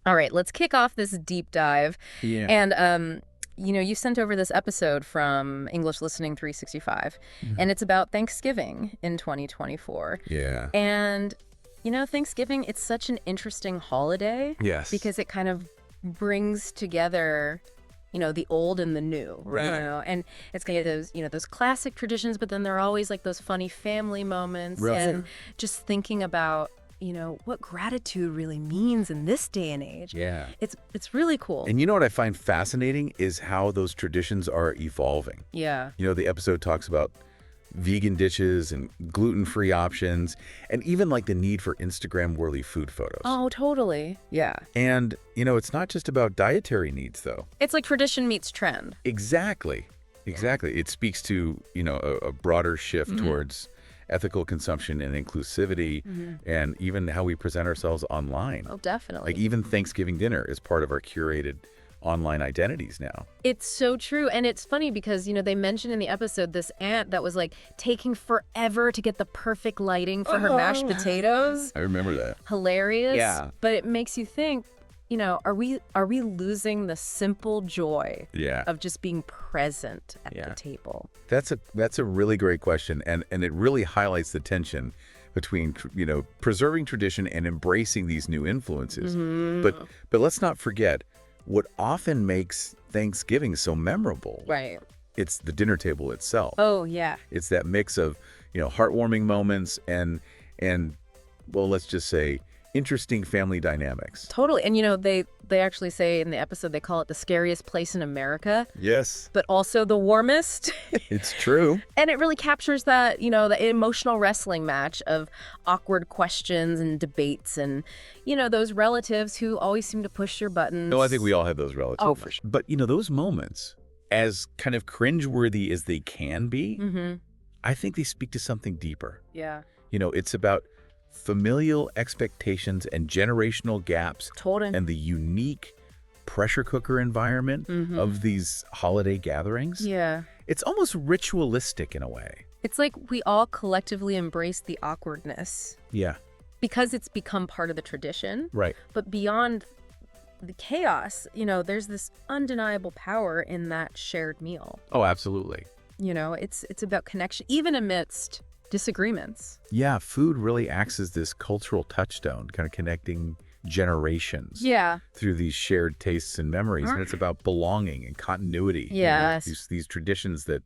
All right, let's kick off this deep dive. Yeah. And, you sent over this episode from English Listening 365, and it's about Thanksgiving in 2024. Yeah. And, Thanksgiving, it's such an interesting holiday. Yes. Because it kind of brings together, the old and the new. Right. And it's kind of those, those classic traditions, but then there are always like those funny family moments. Real And just thinking about, what gratitude really means in this day and age. Yeah. It's really cool. And you know what I find fascinating is how those traditions are evolving. Yeah. The episode talks about vegan dishes and gluten-free options, and even like the need for Instagram-worthy food photos. Oh, totally. Yeah. And, it's not just about dietary needs, though. It's like tradition meets trend. Exactly. It speaks to, a broader shift towards ethical consumption and inclusivity, and even how we present ourselves online. Oh, definitely. Like even Thanksgiving dinner is part of our curated online identities now. It's so true. And it's funny because, they mentioned in the episode this aunt that was like taking forever to get the perfect lighting for her mashed potatoes. I remember that. Hilarious. Yeah. But it makes you think, are we losing the simple joy Yeah. of just being present at the table? That's a really great question, and it really highlights the tension between preserving tradition and embracing these new influences. But let's not forget what often makes Thanksgiving so memorable. Right. It's the dinner table itself. Oh, yeah. It's that mix of heartwarming moments and well, let's just say interesting family dynamics. Totally. And, they actually say in the episode, they call it the scariest place in America, Yes, but also the warmest. it's true. And it really captures that, the emotional wrestling match of awkward questions and debates and, those relatives who always seem to push your buttons. No, I think we all have those relatives. Oh, for sure. But, those moments, as kind of cringeworthy as they can be, I think they speak to something deeper. Yeah. It's about familial expectations and generational gaps Totally. and the unique pressure cooker environment of these holiday gatherings. Yeah. It's almost ritualistic in a way. It's like we all collectively embrace the awkwardness Yeah, because it's become part of the tradition. right. But beyond the chaos, there's this undeniable power in that shared meal. Oh, absolutely. It's about connection, even amidst disagreements. Yeah, food really acts as this cultural touchstone, kind of connecting generations Yeah. through these shared tastes and memories. And it's about belonging and continuity. Yes. These traditions that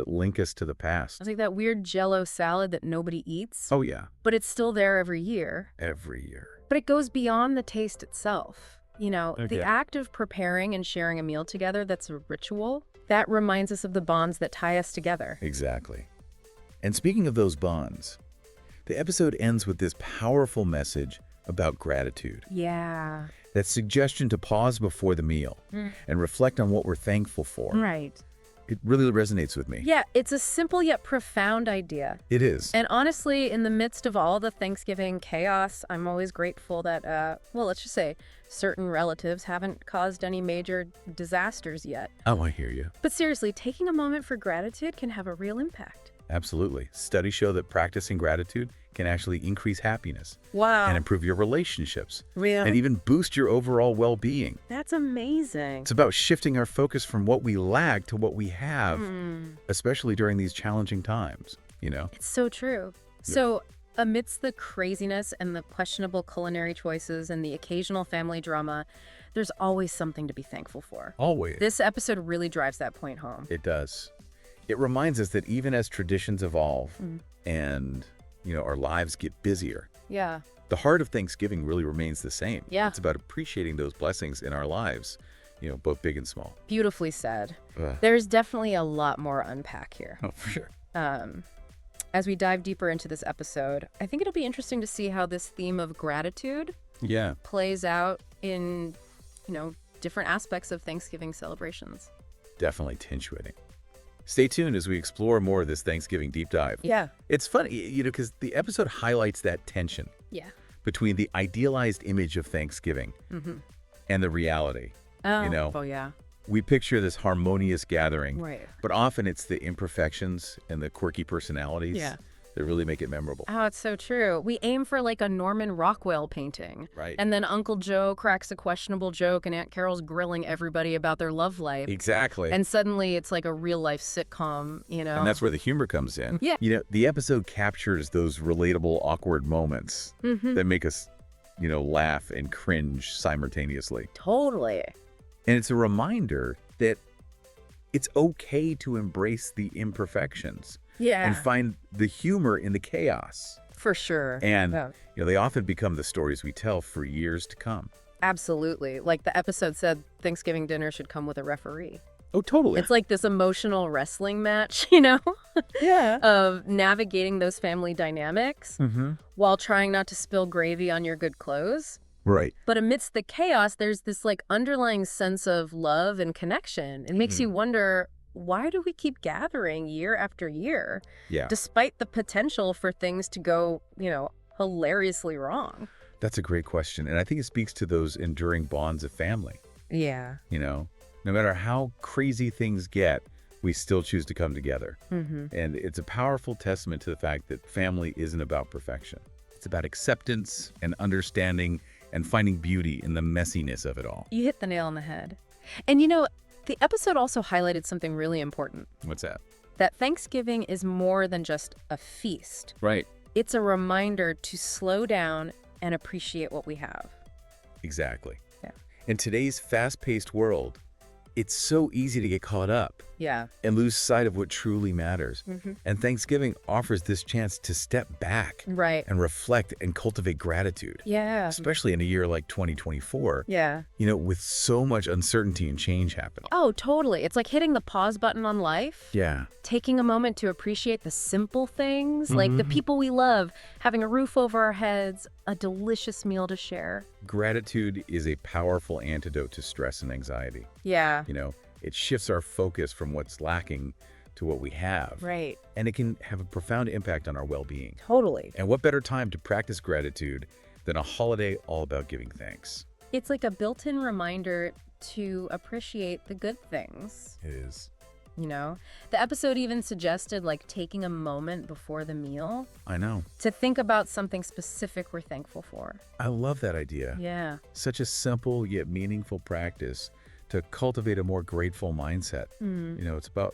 link us to the past. It's like that weird Jell-O salad that nobody eats, Oh, yeah. but it's still there every year. Every year. But it goes beyond the taste itself. Okay. The act of preparing and sharing a meal together, that's a ritual, that reminds us of the bonds that tie us together. Exactly. And speaking of those bonds, the episode ends with this powerful message about gratitude. Yeah. That suggestion to pause before the meal and reflect on what we're thankful for. Right. It really resonates with me. Yeah, it's a simple yet profound idea. It is. And honestly, in the midst of all the Thanksgiving chaos, I'm always grateful that, let's just say, certain relatives haven't caused any major disasters yet. Oh, I hear you. But seriously, taking a moment for gratitude can have a real impact. Absolutely. Studies show that practicing gratitude can actually increase happiness Wow. and improve your relationships Really? and even boost your overall well-being. That's amazing. It's about shifting our focus from what we lack to what we have, especially during these challenging times, It's so true. So amidst the craziness and the questionable culinary choices and the occasional family drama, there's always something to be thankful for. Always. This episode really drives that point home. It does. It reminds us that even as traditions evolve and, our lives get busier, Yeah. the heart of Thanksgiving really remains the same. Yeah. It's about appreciating those blessings in our lives, both big and small. Beautifully said. Ugh. There's definitely a lot more unpack here. Oh, for sure. As we dive deeper into this episode, I think it'll be interesting to see how this theme of gratitude Yeah. plays out in, different aspects of Thanksgiving celebrations. Definitely tintuating. Stay tuned as we explore more of this Thanksgiving deep dive. Yeah. It's funny, because the episode highlights that tension Yeah. between the idealized image of Thanksgiving and the reality. Oh, oh yeah. We picture this harmonious gathering, Right. but often it's the imperfections and the quirky personalities Yeah. that really make it memorable. Oh, it's so true. We aim for like a Norman Rockwell painting. Right. And then Uncle Joe cracks a questionable joke and Aunt Carol's grilling everybody about their love life. Exactly. And suddenly it's like a real-life sitcom, you know? And that's where the humor comes in. Yeah. The episode captures those relatable, awkward moments that make us, laugh and cringe simultaneously. Totally. And it's a reminder that it's okay to embrace the imperfections and find the humor in the chaos. For sure. And, they often become the stories we tell for years to come. Absolutely. Like the episode said, Thanksgiving dinner should come with a referee. Oh, totally. It's like this emotional wrestling match, Yeah. of navigating those family dynamics while trying not to spill gravy on your good clothes. Right. But amidst the chaos, there's this like underlying sense of love and connection. It makes you wonder, why do we keep gathering year after year? Yeah. Despite the potential for things to go, hilariously wrong. That's a great question. And I think it speaks to those enduring bonds of family. Yeah. No matter how crazy things get, we still choose to come together. And it's a powerful testament to the fact that family isn't about perfection. It's about acceptance and understanding and finding beauty in the messiness of it all. You hit the nail on the head. And the episode also highlighted something really important. What's that? That Thanksgiving is more than just a feast. Right. It's a reminder to slow down and appreciate what we have. Exactly. Yeah. In today's fast-paced world, it's so easy to get caught up Yeah. and lose sight of what truly matters. And Thanksgiving offers this chance to step back Right. and reflect and cultivate gratitude, Yeah. especially in a year like 2024, Yeah. with so much uncertainty and change happening. Oh, totally. It's like hitting the pause button on life. Yeah. Taking a moment to appreciate the simple things, like the people we love, having a roof over our heads, a delicious meal to share. Gratitude is a powerful antidote to stress and anxiety. Yeah. It shifts our focus from what's lacking to what we have. Right. And it can have a profound impact on our well-being. Totally. And what better time to practice gratitude than a holiday all about giving thanks? It's like a built-in reminder to appreciate the good things. It is. The episode even suggested like taking a moment before the meal I know. to think about something specific we're thankful for. I love that idea. Yeah. Such a simple yet meaningful practice to cultivate a more grateful mindset. It's about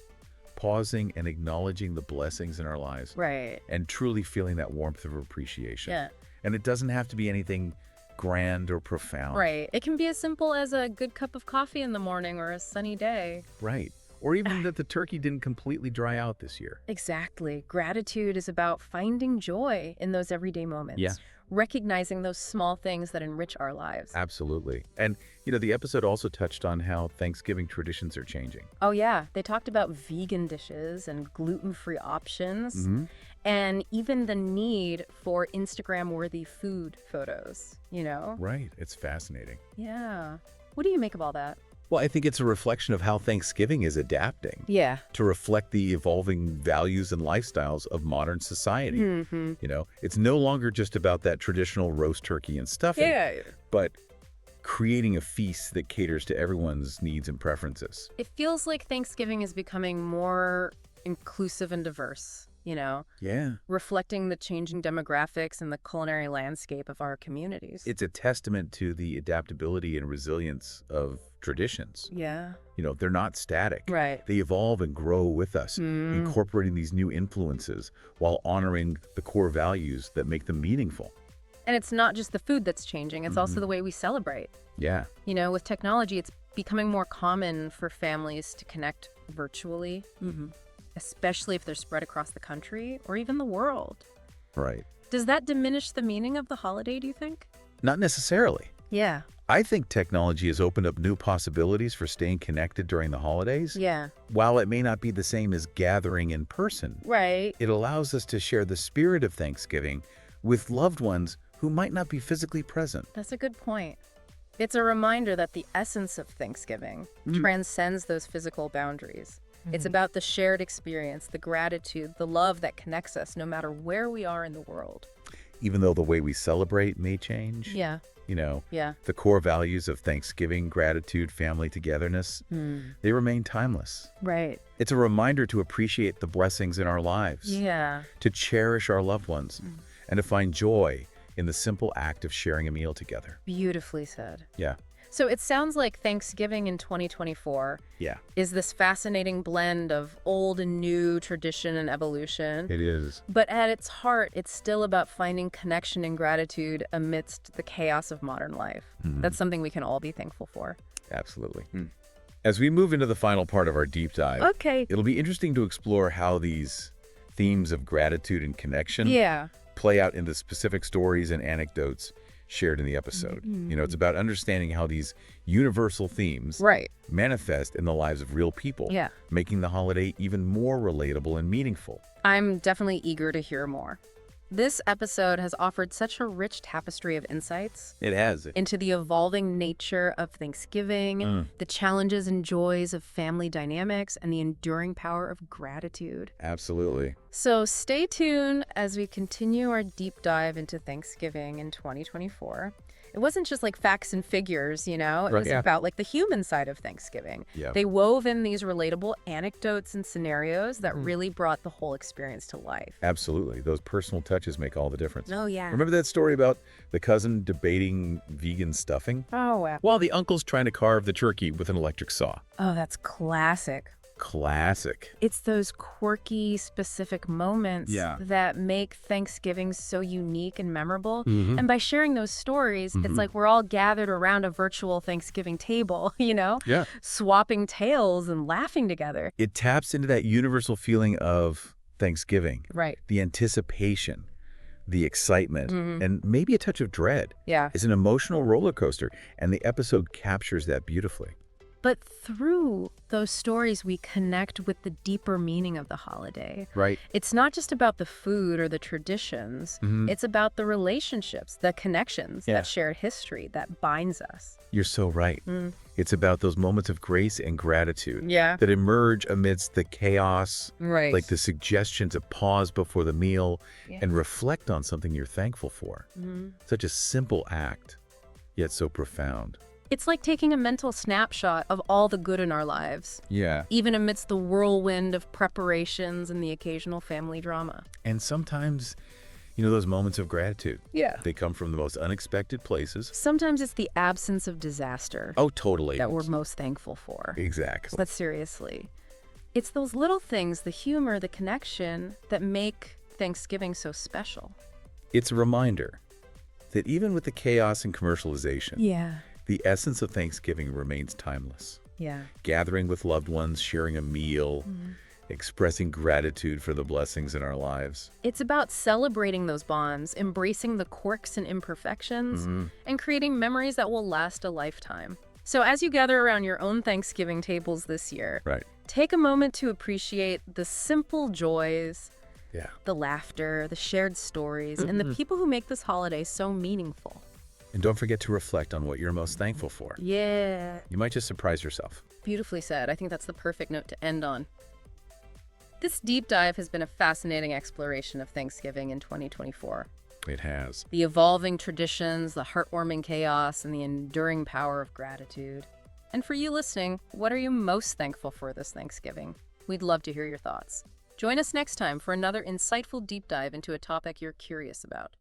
pausing and acknowledging the blessings in our lives. Right. And truly feeling that warmth of appreciation. Yeah. And it doesn't have to be anything grand or profound. Right. It can be as simple as a good cup of coffee in the morning or a sunny day. Right. Or even that the turkey didn't completely dry out this year. Exactly. Gratitude is about finding joy in those everyday moments. Yeah. Recognizing those small things that enrich our lives. Absolutely. And, the episode also touched on how Thanksgiving traditions are changing. Oh, yeah. They talked about vegan dishes and gluten-free options and even the need for Instagram-worthy food photos, Right. It's fascinating. Yeah. What do you make of all that? Well, I think it's a reflection of how Thanksgiving is adapting Yeah. to reflect the evolving values and lifestyles of modern society. It's no longer just about that traditional roast turkey and stuffing, but creating a feast that caters to everyone's needs and preferences. It feels like Thanksgiving is becoming more inclusive and diverse, Yeah. reflecting the changing demographics and the culinary landscape of our communities. It's a testament to the adaptability and resilience of traditions. Yeah. They're not static. Right. They evolve and grow with us, incorporating these new influences while honoring the core values that make them meaningful. And it's not just the food that's changing, it's also the way we celebrate. Yeah. With technology, it's becoming more common for families to connect virtually, especially if they're spread across the country or even the world. Right. Does that diminish the meaning of the holiday, do you think? Not necessarily. Yeah. I think technology has opened up new possibilities for staying connected during the holidays. Yeah. While it may not be the same as gathering in person, Right. it allows us to share the spirit of Thanksgiving with loved ones who might not be physically present. That's a good point. It's a reminder that the essence of Thanksgiving transcends those physical boundaries. It's about the shared experience, the gratitude, the love that connects us no matter where we are in the world. Even though the way we celebrate may change, Yeah. Yeah. the core values of Thanksgiving, gratitude, family togetherness, they remain timeless. Right. It's a reminder to appreciate the blessings in our lives, Yeah. to cherish our loved ones, and to find joy in the simple act of sharing a meal together. Beautifully said. Yeah. So it sounds like Thanksgiving in 2024 Yeah. is this fascinating blend of old and new, tradition and evolution. It is. But at its heart, it's still about finding connection and gratitude amidst the chaos of modern life. That's something we can all be thankful for. Absolutely. As we move into the final part of our deep dive, Okay. it'll be interesting to explore how these themes of gratitude and connection Yeah. play out in the specific stories and anecdotes shared in the episode. It's about understanding how these universal themes Right. manifest in the lives of real people, Yeah. making the holiday even more relatable and meaningful. I'm definitely eager to hear more. This episode has offered such a rich tapestry of insights It has. into the evolving nature of Thanksgiving, the challenges and joys of family dynamics, and the enduring power of gratitude. Absolutely. So stay tuned as we continue our deep dive into Thanksgiving in 2024. It wasn't just like facts and figures, It was about like the human side of Thanksgiving. Yeah. They wove in these relatable anecdotes and scenarios that really brought the whole experience to life. Absolutely. Those personal touches make all the difference. Oh, yeah. Remember that story about the cousin debating vegan stuffing? Oh, wow. While the uncle's trying to carve the turkey with an electric saw. Oh, that's classic. Classic. It's those quirky, specific moments Yeah. that make Thanksgiving so unique and memorable. And by sharing those stories, it's like we're all gathered around a virtual Thanksgiving table, Yeah. swapping tales and laughing together. It taps into that universal feeling of Thanksgiving. Right. The anticipation, the excitement, and maybe a touch of dread. Yeah. It's an emotional roller coaster, and the episode captures that beautifully. But through those stories, we connect with the deeper meaning of the holiday. Right. It's not just about the food or the traditions. It's about the relationships, the connections, Yeah. that shared history that binds us. You're so right. It's about those moments of grace and gratitude Yeah. that emerge amidst the chaos, Right. like the suggestion to pause before the meal Yeah. and reflect on something you're thankful for. Such a simple act, yet so profound. It's like taking a mental snapshot of all the good in our lives, Yeah. even amidst the whirlwind of preparations and the occasional family drama. And sometimes, those moments of gratitude, Yeah. they come from the most unexpected places. Sometimes it's the absence of disaster Oh, totally. that we're most thankful for. Exactly. But seriously, it's those little things, the humor, the connection, that make Thanksgiving so special. It's a reminder that even with the chaos and commercialization, Yeah. the essence of Thanksgiving remains timeless. Yeah. Gathering with loved ones, sharing a meal, expressing gratitude for the blessings in our lives. It's about celebrating those bonds, embracing the quirks and imperfections, and creating memories that will last a lifetime. So as you gather around your own Thanksgiving tables this year, Right. take a moment to appreciate the simple joys, Yeah. the laughter, the shared stories, and the people who make this holiday so meaningful. And don't forget to reflect on what you're most thankful for. Yeah. You might just surprise yourself. Beautifully said. I think that's the perfect note to end on. This deep dive has been a fascinating exploration of Thanksgiving in 2024. It has. The evolving traditions, the heartwarming chaos, and the enduring power of gratitude. And for you listening, what are you most thankful for this Thanksgiving? We'd love to hear your thoughts. Join us next time for another insightful deep dive into a topic you're curious about.